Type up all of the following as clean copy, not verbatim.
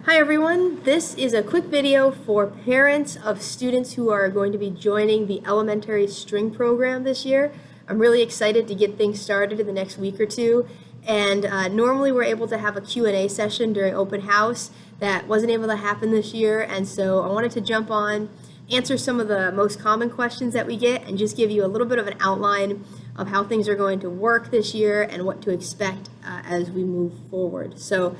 Hi everyone, this is a quick video for parents of students who are going to be joining the elementary string program this year. I'm really excited to get things started in the next week or two, and normally we're able to have a Q&A session during open house. That wasn't able to happen this year, and so I wanted to jump on, answer some of the most common questions that we get, and just give you a little bit of an outline of how things are going to work this year and what to expect as we move forward. So.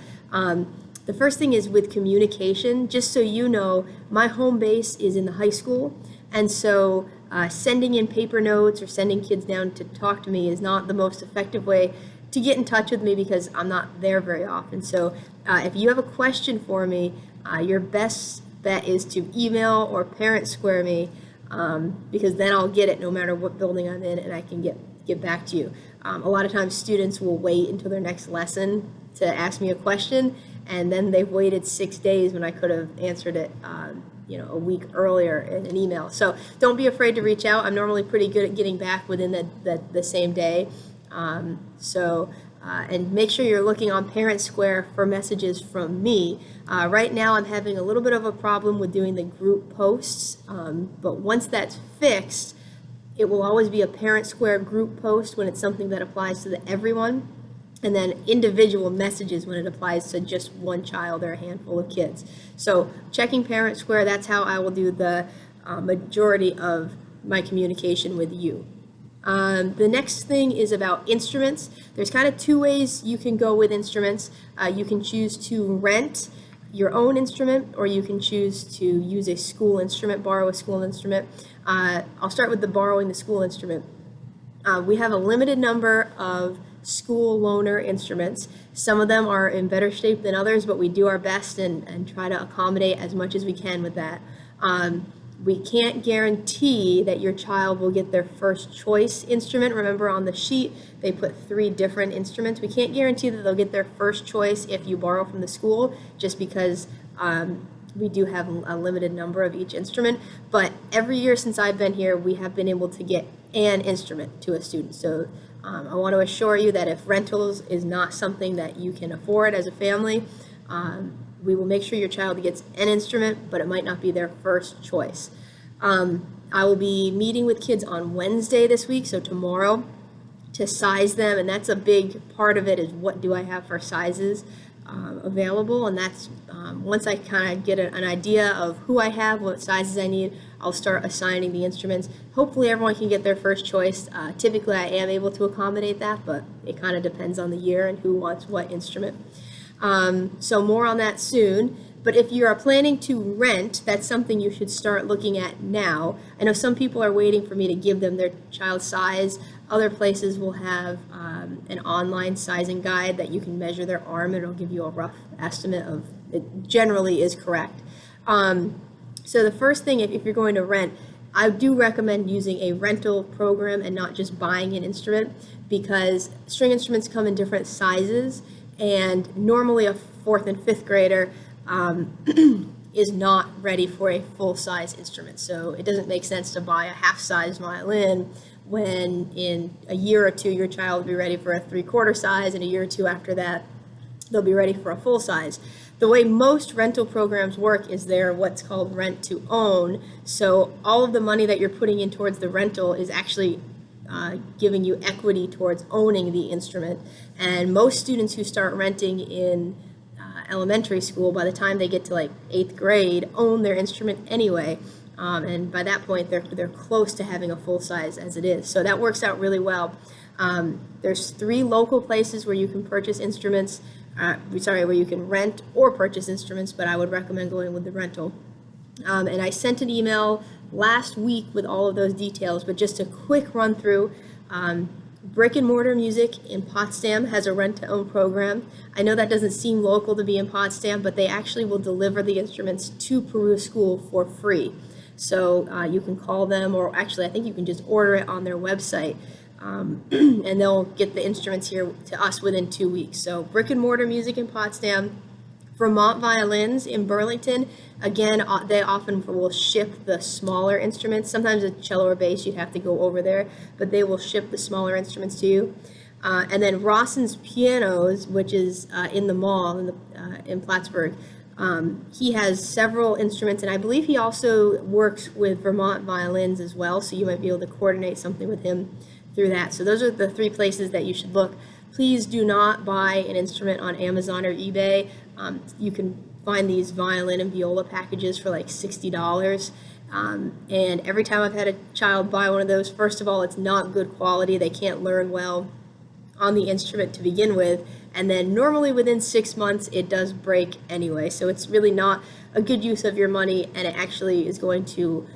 The first thing is with communication. Just so you know, my home base is in the high school, and so sending in paper notes or sending kids down to talk to me is not the most effective way to get in touch with me because I'm not there very often. So if you have a question for me, your best bet is to email or parent square me, because then I'll get it no matter what building I'm in, and I can get back to you. A lot of times students will wait until their next lesson to ask me a question, and then they've waited 6 days when I could have answered it a week earlier in an email. So don't be afraid to reach out. I'm normally pretty good at getting back within the same day. And make sure you're looking on Parent Square for messages from me. Right now I'm having a little bit of a problem with doing the group posts, but once that's fixed, it will always be a Parent Square group post when it's something that applies to everyone, and then individual messages when it applies to just one child or a handful of kids. So checking Parent Square, that's how I will do the majority of my communication with you. The next thing is about instruments. There's kind of two ways you can go with instruments. You can choose to rent your own instrument, or you can choose to use a school instrument, borrow a school instrument. I'll start with the borrowing the school instrument. We have a limited number of school loaner instruments. Some of them are in better shape than others, but we do our best and try to accommodate as much as we can with that. We can't guarantee that your child will get their first choice instrument. Remember, on the sheet they put 3 different instruments. We can't guarantee that they'll get their first choice if you borrow from the school, just because we do have a limited number of each instrument. But every year since I've been here, we have been able to get an instrument to a student. So I want to assure you that if rentals is not something that you can afford as a family, we will make sure your child gets an instrument, but it might not be their first choice. I will be meeting with kids on Wednesday this week, so tomorrow, to size them, and that's a big part of it, is what do I have for sizes available, and that's once I kind of get an idea of who I have, what sizes I need, I'll start assigning the instruments. Hopefully everyone can get their first choice. Typically I am able to accommodate that, but it kind of depends on the year and who wants what instrument. So more on that soon. But if you are planning to rent, that's something you should start looking at now. I know some people are waiting for me to give them their child's size. Other places will have an online sizing guide that you can measure their arm, and it'll give you a rough estimate of it. Generally is correct. So the first thing, if you're going to rent, I do recommend using a rental program and not just buying an instrument, because string instruments come in different sizes, and normally a 4th and 5th grader is not ready for a full-size instrument. So it doesn't make sense to buy a half-size violin when in a year or two your child will be ready for a 3/4 size, and a year or two after that they'll be ready for a full size. The way most rental programs work is they're what's called rent to own. So all of the money that you're putting in towards the rental is actually giving you equity towards owning the instrument. And most students who start renting in elementary school, by the time they get to like 8th grade, own their instrument anyway. And by that point, they're close to having a full size as it is. So that works out really well. There's 3 local places where you can purchase instruments. Where you can rent or purchase instruments, but I would recommend going with the rental. And I sent an email last week with all of those details, but just a quick run through. Brick and Mortar Music in Potsdam has a rent-to-own program. I know that doesn't seem local to be in Potsdam, but they actually will deliver the instruments to Peru School for free. So you can call them, or actually I think you can just order it on their website, and they'll get the instruments here to us within 2 weeks. So Brick and Mortar Music in Potsdam. Vermont Violins in Burlington, again, they often will ship the smaller instruments. Sometimes a cello or bass, you'd have to go over there, but they will ship the smaller instruments to you. And then Rawson's Pianos, which is in the mall in Plattsburgh, He has several instruments, and I believe he also works with Vermont violins as well, so you might be able to coordinate something with him through that. So those are the 3 places that you should look. Please do not buy an instrument on Amazon or eBay. You can find these violin and viola packages for like $60. And every time I've had a child buy one of those, first of all, it's not good quality. They can't learn well on the instrument to begin with. And then normally within 6 months, it does break anyway. So it's really not a good use of your money, and it actually is going to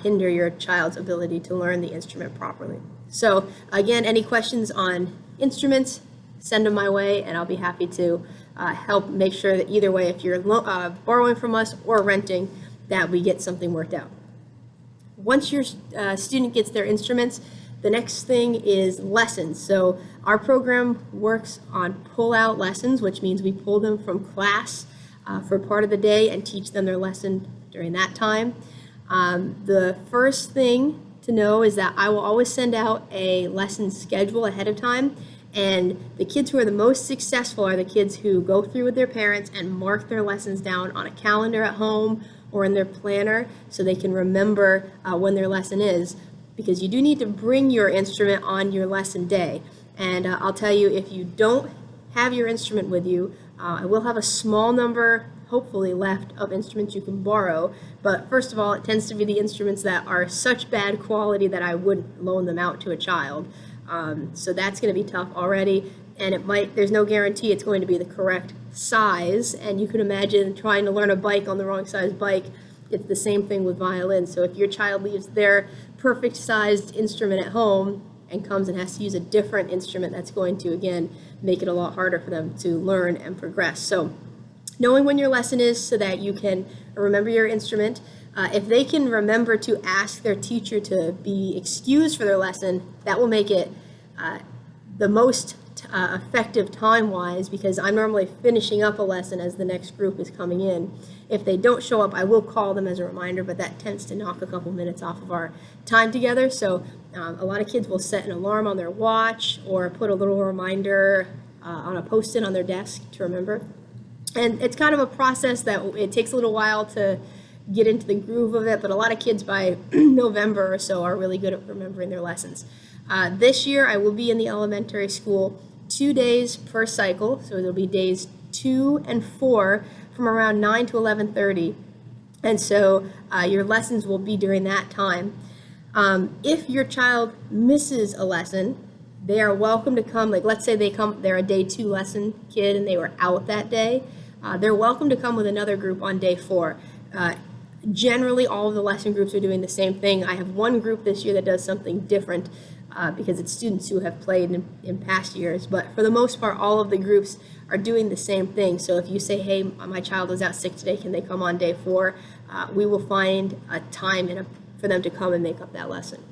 hinder your child's ability to learn the instrument properly. So again, any questions on instruments, send them my way, and I'll be happy to help make sure that either way, if you're borrowing from us or renting, that we get something worked out. Once your student gets their instruments, the next thing is lessons. So our program works on pull-out lessons, which means we pull them from class for part of the day and teach them their lesson during that time. The first thing to know is that I will always send out a lesson schedule ahead of time, and the kids who are the most successful are the kids who go through with their parents and mark their lessons down on a calendar at home or in their planner so they can remember when their lesson is, because you do need to bring your instrument on your lesson day. And I'll tell you, if you don't have your instrument with you, I will have a small number, hopefully, left of instruments you can borrow. But first of all, it tends to be the instruments that are such bad quality that I wouldn't loan them out to a child. So that's going to be tough already. And there's no guarantee it's going to be the correct size. And you can imagine trying to learn a bike on the wrong size bike. It's the same thing with violin. So if your child leaves their perfect sized instrument at home and comes and has to use a different instrument, that's going to, again, make it a lot harder for them to learn and progress. So knowing when your lesson is so that you can remember your instrument. If they can remember to ask their teacher to be excused for their lesson, that will make it the most effective time-wise, because I'm normally finishing up a lesson as the next group is coming in. If they don't show up, I will call them as a reminder, but that tends to knock a couple minutes off of our time together. So a lot of kids will set an alarm on their watch or put a little reminder on a post-it on their desk to remember. And it's kind of a process that it takes a little while to get into the groove of it, but a lot of kids by November or so are really good at remembering their lessons. This year I will be in the elementary school 2 days per cycle, so it'll be days 2 and 4 from around 9 to 11:30, and so your lessons will be during that time. If your child misses a lesson, they are welcome to come. Like, let's say they're a day 2 lesson kid and they were out that day. They're welcome to come with another group on day 4. Generally, all of the lesson groups are doing the same thing. I have one group this year that does something different because it's students who have played in past years. But for the most part, all of the groups are doing the same thing. So if you say, hey, my child was out sick today, can they come on day 4? We will find a time for them to come and make up that lesson.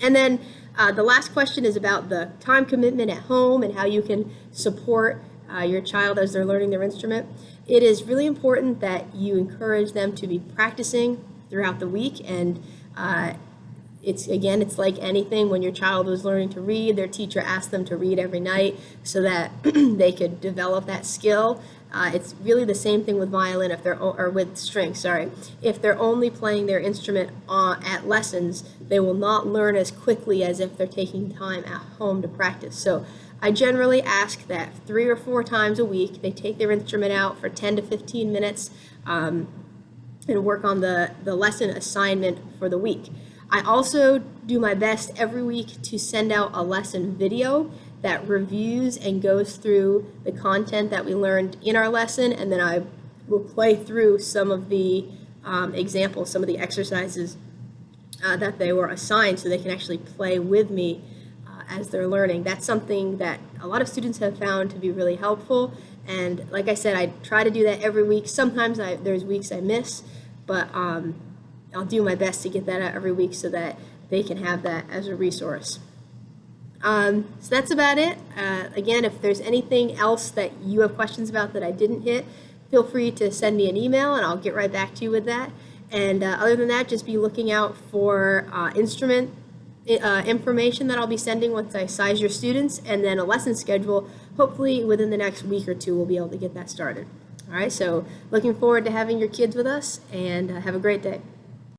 And then the last question is about the time commitment at home and how you can support your child as they're learning their instrument. It is really important that you encourage them to be practicing throughout the week, and it's like anything. When your child was learning to read, their teacher asked them to read every night so that they could develop that skill. It's really the same thing with violin or with strings, sorry. If they're only playing their instrument at lessons, they will not learn as quickly as if they're taking time at home to practice. So I generally ask that 3 or 4 times a week they take their instrument out for 10 to 15 minutes and work on the lesson assignment for the week. I also do my best every week to send out a lesson video that reviews and goes through the content that we learned in our lesson, and then I will play through some of the examples, some of the exercises that they were assigned so they can actually play with me as they're learning. That's something that a lot of students have found to be really helpful, and like I said, I try to do that every week. Sometimes there's weeks I miss, but I'll do my best to get that out every week so that they can have that as a resource. So that's about it. Again, if there's anything else that you have questions about that I didn't hit, feel free to send me an email and I'll get right back to you with that. And other than that, just be looking out for instrument information that I'll be sending once I size your students, and then a lesson schedule hopefully within the next week or two we'll be able to get that started. All right, so looking forward to having your kids with us, and have a great day.